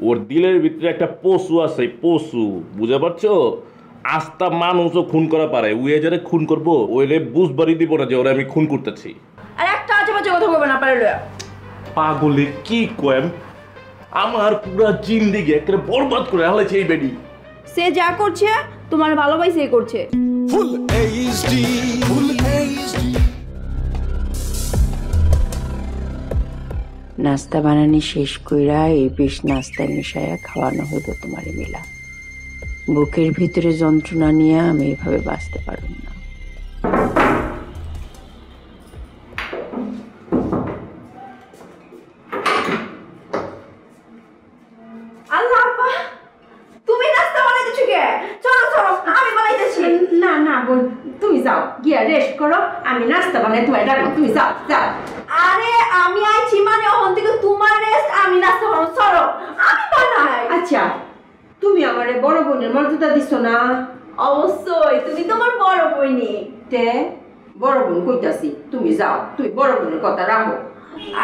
ওর দিলের ভিতরে একটা পশু আছে, পশু, বুঝতে পারছো? আস্তা মানুষও খুন করা পারে, ওই যারা খুন করবো ওইলে বুঝবারই দিব না যে ওরা আমি খুন করতেছি। আর একটা আজে বাজে কথা বলবে না পারে। পাগলে কি কয়েম, আমার পুরা জিন্দেগি একটা বরবাদ করে হালাইছে এই বেডি। সে যা করছে তোমার ভালোবাসেই করছে। Full HD, full HD. নাস্তা বানানি শেষ কইরা এই বেশ নাস্তা মিশাইয়া খাওয়ানো হইব তোমারে মিলা। বুকের ভিতরে যন্ত্রণা নিয়ে আমি এভাবে বাঁচতে পারব না। আল্লাহ আপা, তুমি নাস্তা বানাইতেছো কে? চলো চলো আমি বানাইতেছি। না না বোন, তুমি যাও গিয়া রেস্ট করো, আমি নাস্তা বানাই তোমার ডাকবো, তুমি যাও যাও। আরে আমি আইছি মানে ওখান থেকে তোমার রেস্ট, আমি নাস্তা বানাবো। চলো আমি বানাই। আচ্ছা, তুমি আমারে বড় বোনের মর্যাদা দিছো না? অবশ্যই, তুমি তোমার বড় বইনি। তে বড় বোন কইতাছি, তুমি যাও, তুমি বড় বোনের কথা রাখো।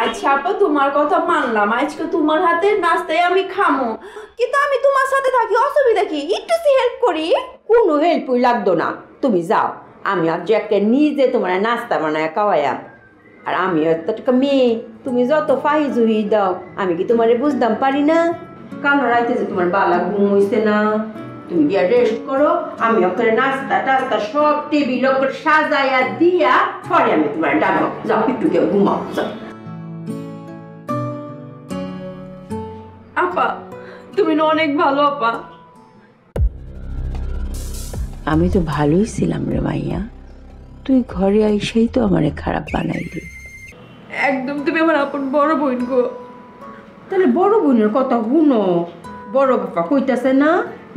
আচ্ছা আপা, তোমার কথা মানলাম, আজকে তোমার হাতে নাস্তায় আমি খামো, কিন্তু আমি তোমার সাথে থাকি, অসুবিধা কি? একটু হেল্প করি। কোনো হেল্পই লাগতো না, তুমি যাও। আমি আজ একটা নিজে তোমার নাস্তা বানায় খাওয়াইয়া, আর আমি একটা মেয়ে, তুমি যত ফাহি জুহি দাও, আমি কি তোমারে বুঝতাম পারি না? কাল রাইতে যে তোমার বালা ঘুম হইছে না, তুমি গিয়া রেস্ট করো, আমি ওখানে নাস্তা টাস্তা সব টেবিল ওপর সাজাইয়া দিয়া পরে আমি তোমার ডাকবো, যাও একটু গিয়ে ঘুমাও যাও। আপা তুমি না অনেক ভালো আপা। আমি তো ভালোই ছিলাম রে মাইয়া, তুই ঘরে আইসেই তো আমারে খারাপ বানাইলি। একদম তুমি আমার আপন বড় বোন গো। তাহলে বড় বোনের কথা শুনো, বড় বাপা কইতাছে না,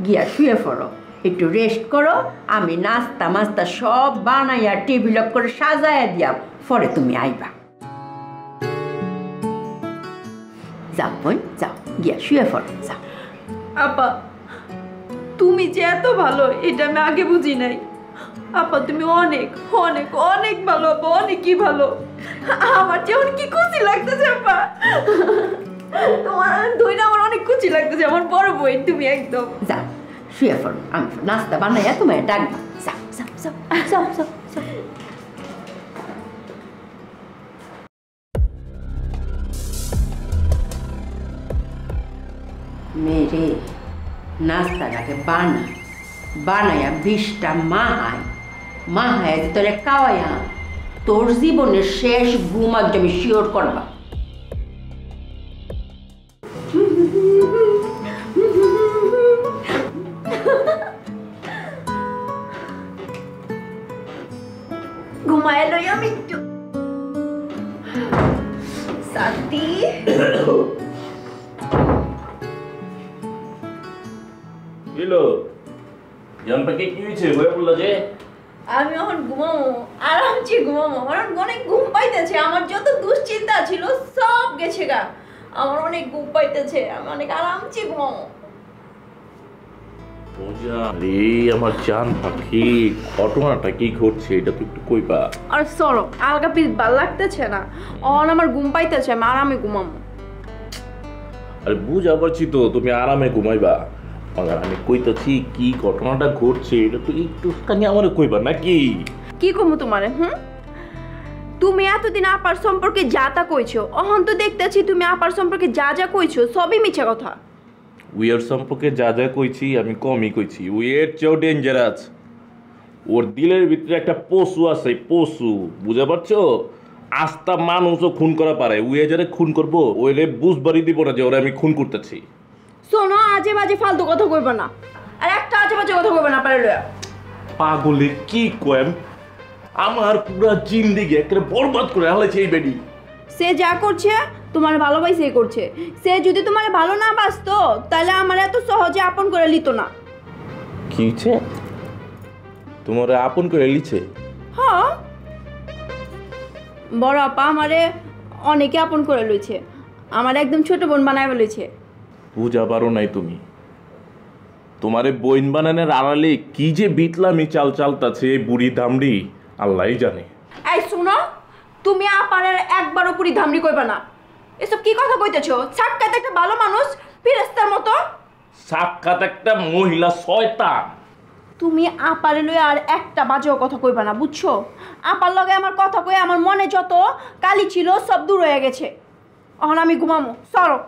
গিয়া শুয়ে পড়ো, একটু রেস্ট করো, আমি নাস্তা মাস্তা সব বানাইয়া টেবিল করে সাজাইয়া দিয়া পরে তুমি আইবা। যাও বোন যাও, গিয়া শুয়ে পড়ো যাও। আপা তুমি যে এত ভালো এটা আমি আগে বুঝি নাই। আপা তুমি অনেক অনেক অনেক ভালো আপা, অনেকই ভালো। আমার যেমন কি খুশি লাগতেছে আপা, তোমার দুইটা আমার অনেক খুশি লাগতেছে। আমার বড় বই তুমি একদম। যাও শুয়ে পড়ো, আমি নাস্তা বানাইয়া তোমায় ডাকবা, যাও যাও যাও যাও যাও যাও। মেরে নাস্তাটাকে বানাইয়া 20টা মাহায় যে তোরে খাওয়াইয়া তোর জীবনের শেষ ঘুম আজ আমি শিওর করবা। ঘুমায় লই আমি একটু শান্তি। হ্যালো জানপাকে কি হয়েছে, বয়ে বললো যে আমি এখন ঘুমাবো, আরামসে ঘুমাবো। আমার অনেক ঘুম পাইতেছে, আমার যত দুশ্চিন্তা ছিল সব গেছে গা। আমার অনেক ঘুম পাইতেছে, আমি অনেক আরামসে ঘুমাবো। আমার জান পাখি, ঘটনাটা কি ঘটছে এটা তো একটু কইবা। আর চলো আলগা পিস ভাল লাগতেছে না, অন আমার ঘুম পাইতেছে, আমি আরামে ঘুমাবো। আরে বুঝা পারছি তো তুমি আরামে ঘুমাইবা, আমি কইতাছি কি ঘটনাটা ঘটছে এটা তো একটুখানি আমার কইবা নাকি? কি কমু তোমারে? তুমি এতদিন আপার সম্পর্কে যা তা কইছো, অহন তো দেখতেছি তুমি আপার সম্পর্কে যা যা কইছো সবই মিছা কথা। উইয়ের সম্পর্কে যা যা কইছি আমি কমই কইছি, উইয়ের চেয়েও ডেঞ্জারাস। ওর দিলের ভিতরে একটা পশু আছে, পশু, বুঝতে পারছো? আস্তা মানুষও খুন করা পারে, উইয়ে যারা খুন করবো ওইলে বুঝবারই দিব না যে ওরা আমি খুন করতেছি। শোনো আজে বাজে ফালতু কথা কইবা না, আর একটা আজে বাজে কথা কইবা না পারে লয়া। পাগলে কি কয়েম, আমার পুরা জিন্দেগি একটা বরবাদ করে হালাইছে এই বেডি। সে যা করছে তোমার ভালোবাসেই করছে। সে যদি তোমার ভালো না বাসতো তাহলে আমার এত সহজে আপন করে লিতো না। কি হচ্ছে? তোমার আপন করে লিছে? হ্যাঁ, বড় আপা আমারে অনেকে আপন করে লইছে, আমার একদম ছোট বোন বানায় লইছে। বুঝা পারো নাই তুমি, তোমারে বইন বানানোর আড়ালে কি যে বিটলামি চাল চালতাছে বুড়ি দামড়ি আল্লাহই জানে। এই শুনো, তুমি আপারের একবারও পুরি ধামড়ি কইবা না। এসব কি কথা কইতেছো? সাক্ষাৎ একটা ভালো মানুষ ফিরেস্তার মতো সাক্ষাৎ একটা মহিলা শয়তান। তুমি আপারে লয়ে আর একটা বাজেও কথা কইবা না, বুঝছো? আপার লগে আমার কথা কয়ে আমার মনে যত কালি ছিল সব দূর হয়ে গেছে। এখন আমি ঘুমামো, সরো।